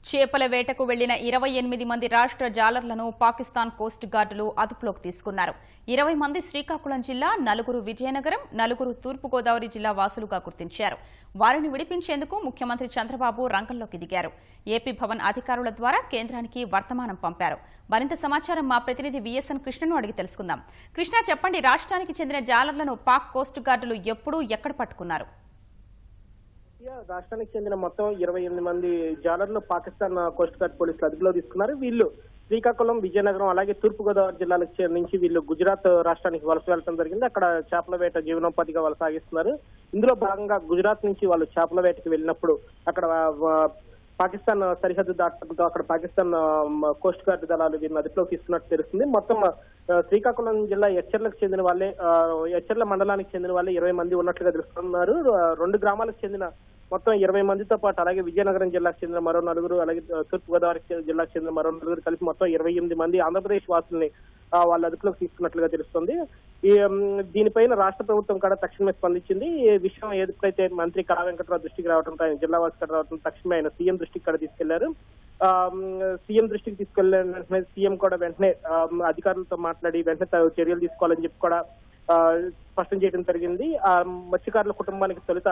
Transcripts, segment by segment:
చేపల వేటకు వెళ్లిన 28 మంది రాష్ట్ర జాలర్లను పాకిస్తాన్ కోస్ట్ గార్డులు అదుపులోకి తీసుకున్నారు. 20 మంది శ్రీకాకుళం జిల్లా, 4 విజయనగరం, 4 తూర్పుగోదావరి జిల్లా వాసులుగా గుర్తించారు. వారిని విడిపించేందుకు ముఖ్యమంత్రి చంద్రబాబు రంగంలోకి దిగారు. ఏపీ భవన్ అధికారుల ద్వారా కేంద్రానికి వర్తమానం పంపారు. మరింత సమాచారం మా ప్రతినిధి విఎస్ఎన్ కృష్ణను అడిగి తెలుసుకుందాం. కృష్ణ, చెప్పండి, రాష్ట్రానికి చెందిన జాలర్లను పాక్ కోస్ట్ గార్డులు ఎప్పుడు ఎక్కడ పట్టుకున్నారు? రాష్ట్రానికి చెందిన మొత్తం 28 మంది జాలర్లు పాకిస్తాన్ కోస్ట్ గార్డ్ పోలీసులు అదుపులో తీసుకున్నారు. వీళ్ళు శ్రీకాకుళం, విజయనగరం అలాగే తూర్పుగోదావరి జిల్లాలకు నుంచి వీళ్ళు గుజరాత్ రాష్ట్రానికి వలస వెళ్లడం జరిగింది. అక్కడ చేపల వేట జీవనోపాధిగా వాళ్ళు సాగిస్తున్నారు. ఇందులో భాగంగా గుజరాత్ నుంచి వాళ్ళు చేపల వేటకి వెళ్ళినప్పుడు అక్కడ పాకిస్తాన్ సరిహద్దు దాటడంతో అక్కడ పాకిస్తాన్ కోస్ట్ గార్డ్ దళాలు వీరిని అదుపులోకి తీసుకున్నట్టు తెలుస్తుంది. మొత్తం శ్రీకాకుళం జిల్లా ఎచ్చర్లకు చెందిన వాళ్ళే, ఎచ్చర్ల మండలానికి చెందిన వాళ్ళే 20 మంది ఉన్నట్లుగా తెలుస్తున్నారు. 2 గ్రామాలకు చెందిన మొత్తం 20 మందితో పాటు అలాగే విజయనగరం జిల్లాకు చెందిన మరో 4, అలాగే తూర్పుగోదావరి జిల్లాకు చెందిన మరో 4 కలిపి మొత్తం 28 మంది ఆంధ్రప్రదేశ్ వాసుల్ని వాళ్ళ అదుపులోకి తీసుకున్నట్లుగా తెలుస్తుంది. దీనిపైన రాష్ట్ర ప్రభుత్వం కూడా తక్షణమే స్పందించింది. ఈ విషయం ఎప్పుడైతే మంత్రి కళా వెంకటరావు దృష్టికి రావడంతో, ఆయన జిల్లా వాసు రావడం తక్షణమే ఆయన సీఎం దృష్టికి కూడా తీసుకెళ్లారు. సీఎం దృష్టికి తీసుకెళ్లిన వెంటనే సీఎం కూడా వెంటనే అధికారులతో మాట్లాడి వెంటనే చర్యలు తీసుకోవాలని చెప్పి కూడా స్పష్టం చేయడం జరిగింది. ఆ మత్స్యకారుల కుటుంబానికి తొలుత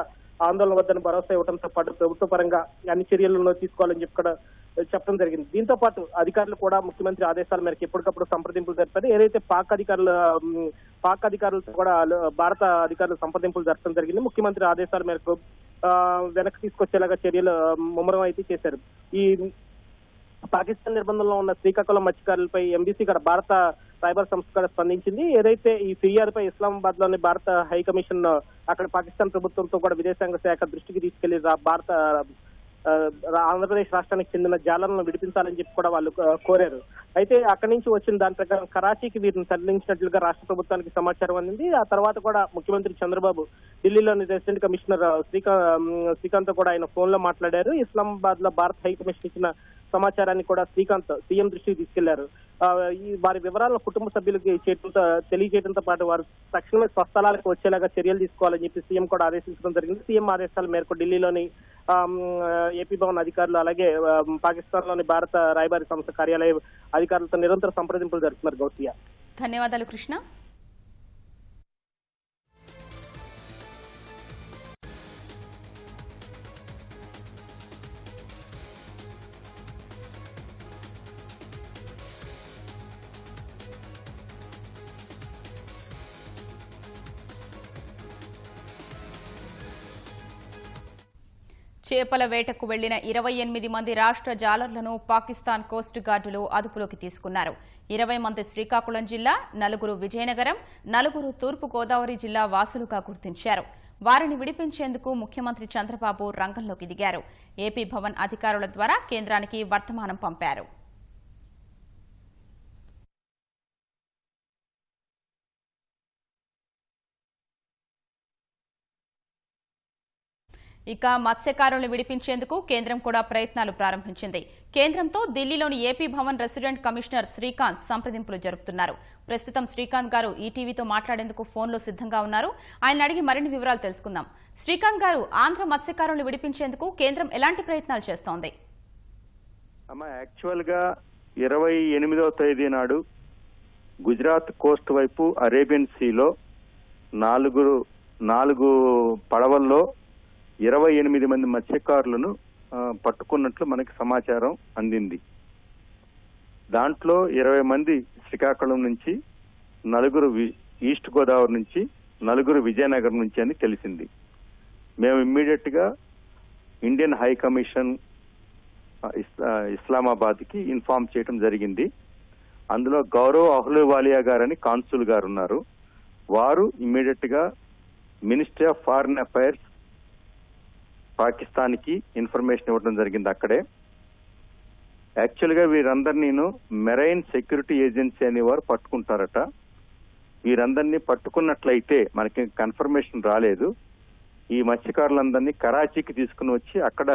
ఆందోళన వద్దని భరోసా ఇవ్వడంతో పాటు ప్రభుత్వ పరంగా అన్ని చర్యలను తీసుకోవాలని చెప్పి కూడా చెప్పడం జరిగింది. దీంతో పాటు అధికారులు కూడా ముఖ్యమంత్రి ఆదేశాల మేరకు ఎప్పటికప్పుడు సంప్రదింపులు జరిపారు. ఏదైతే పాక్ అధికారులతో కూడా భారత అధికారులు సంప్రదింపులు జరపడం జరిగింది. ముఖ్యమంత్రి ఆదేశాల మేరకు వెనక్కి తీసుకొచ్చేలాగా చర్యలు ముమ్మరం అయితే చేశారు. ఈ పాకిస్తాన్ నిర్బంధంలో ఉన్న శ్రీకాకుళం మత్స్యకారులపై ఎంబీసీ కూడా భారత సైబర్ సంస్థ కూడా స్పందించింది. ఏదైతే ఈ ఫిర్యాదుపై ఇస్లామాబాద్ లోని భారత హై కమిషన్ అక్కడ పాకిస్తాన్ ప్రభుత్వంతో కూడా విదేశాంగ శాఖ దృష్టికి తీసుకెళ్లి ఆంధ్రప్రదేశ్ రాష్ట్రానికి చెందిన జాలర్లను విడిపించాలని చెప్పి కూడా వాళ్ళు కోరారు. అయితే అక్కడి నుంచి వచ్చిన దాని ప్రకారం కరాచీకి వీరిని తరలించినట్లుగా రాష్ట్ర ప్రభుత్వానికి సమాచారం అందింది. ఆ తర్వాత కూడా ముఖ్యమంత్రి చంద్రబాబు ఢిల్లీలోని రెసిడెంట్ కమిషనర్ శ్రీకాంత్ కూడా ఆయన ఫోన్ లో మాట్లాడారు. ఇస్లామాబాద్ లో భారత హై కమిషన్ ఇచ్చిన సమాచారాన్ని కూడా శ్రీకాంత్ సీఎం దృష్టికి తీసుకెళ్లారు. వారి వివరాలను కుటుంబ సభ్యులకి తెలియజేయడంతో పాటు వారు తక్షణమే స్వస్థలాలకు వచ్చేలాగా చర్యలు తీసుకోవాలని చెప్పి సీఎం కూడా ఆదేశించడం జరిగింది. సీఎం ఆదేశాల మేరకు ఢిల్లీలోని ఏపీ భవన్ అధికారులు అలాగే పాకిస్తాన్ లోని భారత రాయబారి సంస్థ కార్యాలయ అధికారులతో నిరంతర సంప్రదింపులు జరుపుతున్నారు. గౌతియా, ధన్యవాదాలు కృష్ణ. చేపల వేటకు వెళ్లిన 28 మంది రాష్ట్ర జాలర్లను పాకిస్తాన్ కోస్ట్ గార్డులు అదుపులోకి తీసుకున్నారు. 20 మంది శ్రీకాకుళం జిల్లా, 4 విజయనగరం, 4 తూర్పుగోదావరి జిల్లా వాసులుగా గుర్తించారు. వారిని విడిపించేందుకు ముఖ్యమంత్రి చంద్రబాబు రంగంలోకి దిగారు. ఏపీ భవన్ అధికారుల ద్వారా కేంద్రానికి వర్తమానం పంపారు. ఇక మత్స్యకారులను విడిపించేందుకు కేంద్రం కూడా ప్రయత్నాలు ప్రారంభించింది. కేంద్రంతో ఢిల్లీలోని AP Bhavan resident commissioner Srikanth సంప్రదింపులు జరుపుతున్నారు. ప్రస్తుతం శ్రీకాంత్ గారు ఈటీవీతో మాట్లాడేందుకు ఫోన్లో సిద్ధంగా ఉన్నారు. ఆయన అడిగి మరిన్ని వివరాలు తెలుసుకుందాం. శ్రీకాంత్ గారు, ఆంధ్ర మత్స్యకారులను విడిపించేందుకు కేంద్రం ఎలాంటి ప్రయత్నాలు చేస్తోంది? యాక్చువల్ గా 28వ తేదీ నాడు గుజరాత్ కోస్ట్ వైపు అరేబియన్ సీలో 4 పడవల్లో 28 మంది మత్స్యకారులను పట్టుకున్నట్లు మనకి సమాచారం అందింది. దాంట్లో 20 మంది శ్రీకాకుళం నుంచి, 4 ఈస్ట్ గోదావరి నుంచి, 4 విజయనగరం నుంచి అని తెలిసింది. మేము ఇమ్మీడియట్ గా ఇండియన్ హై కమిషన్ ఇస్లామాబాద్ కి ఇన్ఫార్మ్ చేయడం జరిగింది. అందులో గౌరవ్ అహ్లూవాలియా గారని కాన్సుల్ గారు ఉన్నారు. వారు ఇమ్మీడియట్ గా ministry of foreign affairs Pakistan కి ఇన్ఫర్మేషన్ ఇవ్వడం జరిగింది. అక్కడే యాక్చువల్ గా వీరందరినీ మెరైన్ సెక్యూరిటీ ఏజెన్సీ అనే వారు పట్టుకుంటారట. వీరందరినీ పట్టుకున్నట్లయితే మనకి కన్ఫర్మేషన్ రాలేదు. ఈ మత్స్యకారులందరినీ కరాచీకి తీసుకుని వచ్చి అక్కడ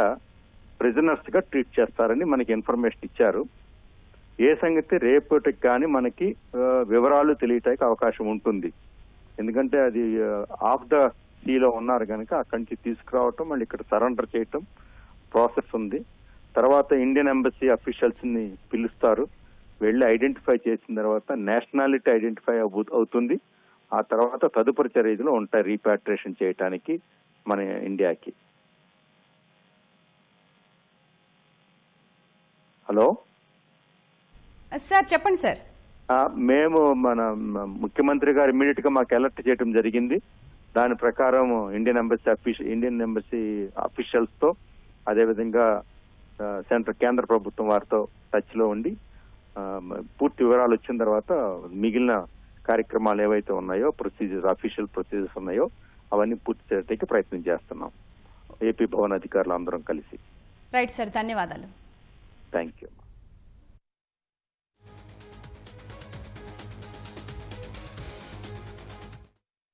ప్రిజనర్స్ గా ట్రీట్ చేస్తారని మనకి ఇన్ఫర్మేషన్ ఇచ్చారు. ఏ సంగతి రేపటికి కానీ మనకి వివరాలు తెలియటానికి అవకాశం ఉంటుంది. ఎందుకంటే అది ఆఫ్ ద సీలో ఉన్నారు కనుక అక్కడి నుంచి తీసుకురావటం, మళ్ళీ ఇక్కడ సరెండర్ చేయటం ప్రాసెస్ ఉంది. తర్వాత ఇండియన్ ఎంబసీ అఫీషియల్స్ ని పిలుస్తారు, వెళ్ళి ఐడెంటిఫై చేసిన తర్వాత నేషనాలిటీ ఐడెంటిఫై అవుతుంది. ఆ తర్వాత తదుపరి చర్యలు ఉంటాయి రీపాట్రియేషన్ చేయడానికి మన ఇండియాకి. హలో సార్ చెప్పండి సార్. మేము మన ముఖ్యమంత్రి గారు ఇమ్మీడియట్ గా మాకు అలర్ట్ చేయడం జరిగింది. దాని ప్రకారం ఇండియన్ ఎంబసీ అఫీషియల్స్ తో అదేవిధంగా కేంద్ర ప్రభుత్వం వారితో టచ్ లో ఉండి పూర్తి వివరాలు వచ్చిన తర్వాత మిగిలిన కార్యక్రమాలు ఏవైతే ఉన్నాయో అఫీషియల్ ప్రొసీజర్స్ ఉన్నాయో అవన్నీ పూర్తి చేయడానికి ప్రయత్నం చేస్తున్నాం ఏపీ భవన్ అధికారులు అందరం కలిసి. రైట్ సార్, ధన్యవాదాలు. Thank you.